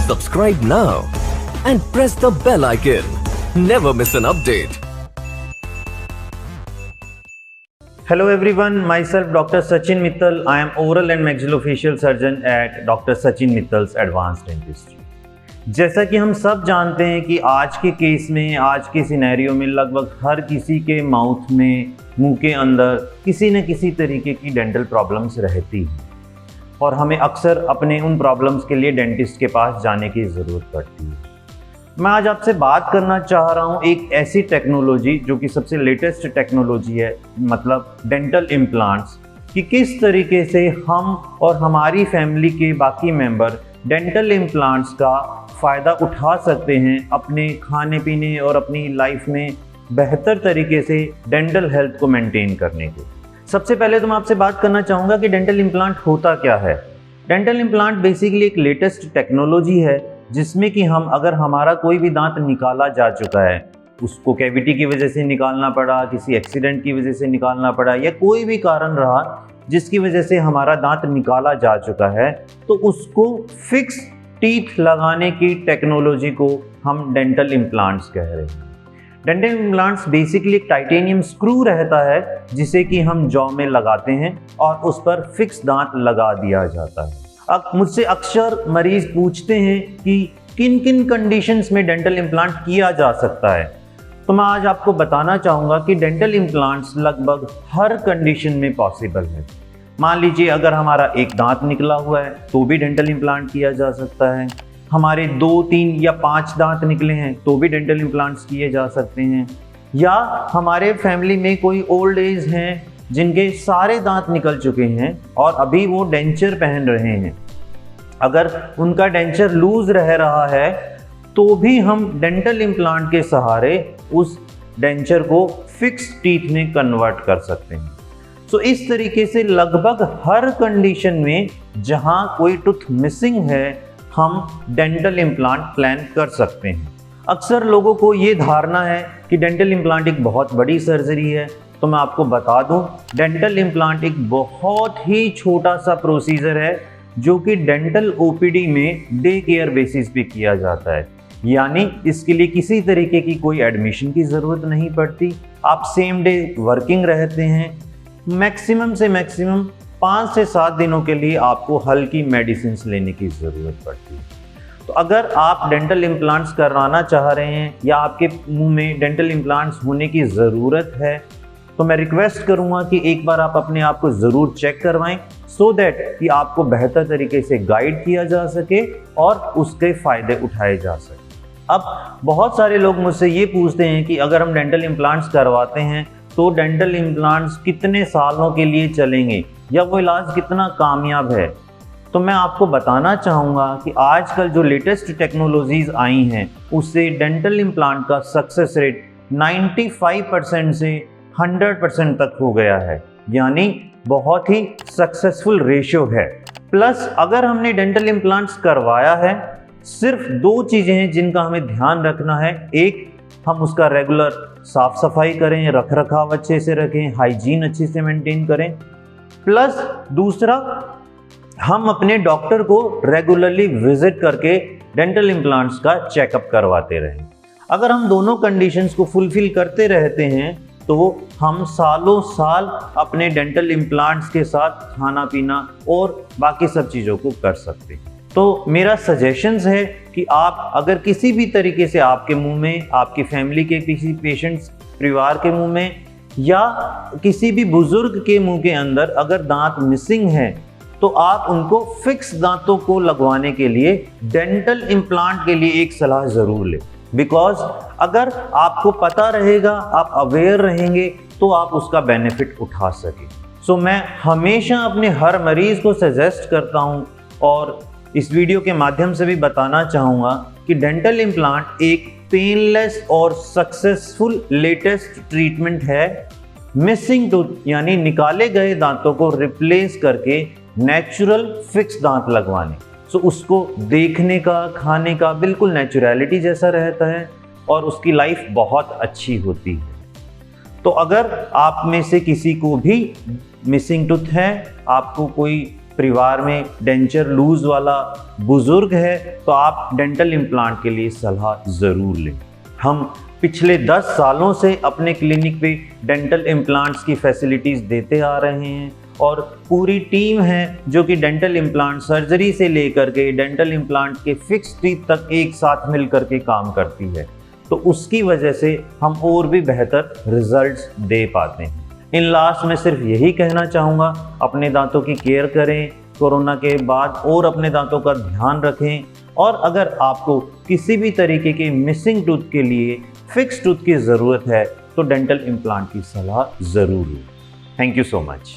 Subscribe now and press the bell icon. Never miss an update. Hello everyone, myself Dr. Sachin Mittal. I am oral and maxillofacial surgeon at Dr. Sachin Mittal's Advanced Dentistry. जैसा कि हम सब जानते हैं कि आज के case में, आज के सिनेरियो में लगभग हर किसी के माउथ में, मुंह के अंदर किसी न किसी तरीके की डेंटल प्रॉब्लम्स रहती हैं और हमें अक्सर अपने उन प्रॉब्लम्स के लिए डेंटिस्ट के पास जाने की ज़रूरत पड़ती है। मैं आज आपसे बात करना चाह रहा हूँ एक ऐसी टेक्नोलॉजी जो कि सबसे लेटेस्ट टेक्नोलॉजी है, मतलब डेंटल इम्प्लांट्स, कि किस तरीके से हम और हमारी फैमिली के बाकी मेंबर डेंटल इम्प्लांट्स का फ़ायदा उठा सकते हैं अपने खाने पीने और अपनी लाइफ में बेहतर तरीके से डेंटल हेल्थ को मेंटेन करने के। सबसे पहले तो मैं आपसे बात करना चाहूँगा कि डेंटल इम्प्लांट होता क्या है। डेंटल इम्प्लांट बेसिकली एक लेटेस्ट टेक्नोलॉजी है जिसमें कि हम, अगर हमारा कोई भी दांत निकाला जा चुका है, उसको कैविटी की वजह से निकालना पड़ा, किसी एक्सीडेंट की वजह से निकालना पड़ा या कोई भी कारण रहा जिसकी वजह से हमारा दांत निकाला जा चुका है, तो उसको फिक्स टीथ लगाने की टेक्नोलॉजी को हम डेंटल इम्प्लांट्स कह रहे हैं। डेंटल इम्प्लांट्स बेसिकली एक टाइटेनियम स्क्रू रहता है जिसे कि हम जॉ में लगाते हैं और उस पर फिक्स दांत लगा दिया जाता है। अब मुझसे अक्सर मरीज पूछते हैं कि किन किन कंडीशंस में डेंटल इम्प्लांट किया जा सकता है, तो मैं आज आपको बताना चाहूँगा कि डेंटल इम्प्लांट्स लगभग हर कंडीशन में पॉसिबल है। मान लीजिए अगर हमारा एक दांत निकला हुआ है तो भी डेंटल इम्प्लांट किया जा सकता है, हमारे 2, 3 या 5 दांत निकले हैं तो भी डेंटल इम्प्लांट्स किए जा सकते हैं, या हमारे फैमिली में कोई ओल्ड एज हैं जिनके सारे दांत निकल चुके हैं और अभी वो डेंचर पहन रहे हैं, अगर उनका डेंचर लूज रह रहा है तो भी हम डेंटल इम्प्लांट के सहारे उस डेंचर को फिक्स टीथ में कन्वर्ट कर सकते हैं। सो इस तरीके से लगभग हर कंडीशन में जहां कोई टूथ मिसिंग है हम डेंटल इम्प्लांट प्लान कर सकते हैं। अक्सर लोगों को ये धारणा है कि डेंटल इम्प्लांट एक बहुत बड़ी सर्जरी है, तो मैं आपको बता दूं डेंटल इम्प्लांट एक बहुत ही छोटा सा प्रोसीजर है जो कि डेंटल ओपीडी में डे केयर बेसिस पे किया जाता है, यानी इसके लिए किसी तरीके की कोई एडमिशन की ज़रूरत नहीं पड़ती। आप सेम डे वर्किंग रहते हैं, मैक्सिमम से मैक्सिमम 5 से 7 दिनों के लिए आपको हल्की मेडिसिन लेने की ज़रूरत पड़ती है। तो अगर आप डेंटल इम्प्लांट्स करवाना चाह रहे हैं या आपके मुंह में डेंटल इम्प्लांट्स होने की ज़रूरत है, तो मैं रिक्वेस्ट करूंगा कि एक बार आप अपने आप को ज़रूर चेक करवाएं सो दैट कि आपको बेहतर तरीके से गाइड किया जा सके और उसके फ़ायदे उठाए जा सके। अब बहुत सारे लोग मुझसे ये पूछते हैं कि अगर हम डेंटल इम्प्लांट्स करवाते हैं तो डेंटल इम्प्लांट्स कितने सालों के लिए चलेंगे या वो इलाज कितना कामयाब है। तो मैं आपको बताना चाहूँगा कि आजकल जो लेटेस्ट टेक्नोलॉजीज़ आई हैं उससे डेंटल इम्प्लांट का सक्सेस रेट 95% से 100% तक हो गया है, यानी बहुत ही सक्सेसफुल रेशियो है। प्लस अगर हमने डेंटल इम्प्लांट्स करवाया है, सिर्फ 2 चीज़ें हैं जिनका हमें ध्यान रखना है। एक, हम उसका रेगुलर साफ सफाई करें, रख रखाव अच्छे से रखें, हाइजीन अच्छे से मेंटेन करें। प्लस दूसरा, हम अपने डॉक्टर को रेगुलरली विजिट करके डेंटल इम्प्लांट्स का चेकअप करवाते रहें। अगर हम दोनों कंडीशंस को फुलफिल करते रहते हैं तो हम सालों साल अपने डेंटल इम्प्लांट्स के साथ खाना पीना और बाकी सब चीज़ों को कर सकते हैं। तो मेरा सजेशंस है कि आप अगर किसी भी तरीके से आपके मुंह में, आपकी फैमिली के किसी पेशेंट्स परिवार के मुंह में या किसी भी बुजुर्ग के मुंह के अंदर अगर दांत मिसिंग है तो आप उनको फिक्स दांतों को लगवाने के लिए डेंटल इम्प्लांट के लिए एक सलाह ज़रूर लें। बिकॉज अगर आपको पता रहेगा, आप अवेयर रहेंगे तो आप उसका बेनिफिट उठा सकें। सो मैं हमेशा अपने हर मरीज़ को सजेस्ट करता हूँ और इस वीडियो के माध्यम से भी बताना चाहूँगा कि डेंटल इम्प्लांट एक पेनलेस और सक्सेसफुल लेटेस्ट ट्रीटमेंट है मिसिंग टूथ यानी निकाले गए दांतों को रिप्लेस करके नेचुरल फिक्स दांत लगवाने। सो उसको देखने का, खाने का बिल्कुल नेचुरलिटी जैसा रहता है और उसकी लाइफ बहुत अच्छी होती है। तो अगर आप में से किसी को भी मिसिंग टूथ है, आपको कोई परिवार में डेंचर लूज वाला बुजुर्ग है तो आप डेंटल इम्प्लांट के लिए सलाह ज़रूर लें। हम पिछले 10 सालों से अपने क्लिनिक पे डेंटल इम्प्लांट्स की फैसिलिटीज़ देते आ रहे हैं और पूरी टीम है जो कि डेंटल इम्प्लांट सर्जरी से लेकर के डेंटल इम्प्लांट के फिक्स टीथ तक एक साथ मिल करके काम करती है। तो उसकी वजह से हम और भी बेहतर रिजल्ट्स दे पाते हैं। इन लास्ट में सिर्फ यही कहना चाहूँगा, अपने दांतों की केयर करें, कोरोना के बाद और अपने दांतों का ध्यान रखें, और अगर आपको किसी भी तरीके के मिसिंग टूथ के लिए फिक्स टूथ की ज़रूरत है तो डेंटल इम्प्लांट की सलाह ज़रूर लें। Thank you so much.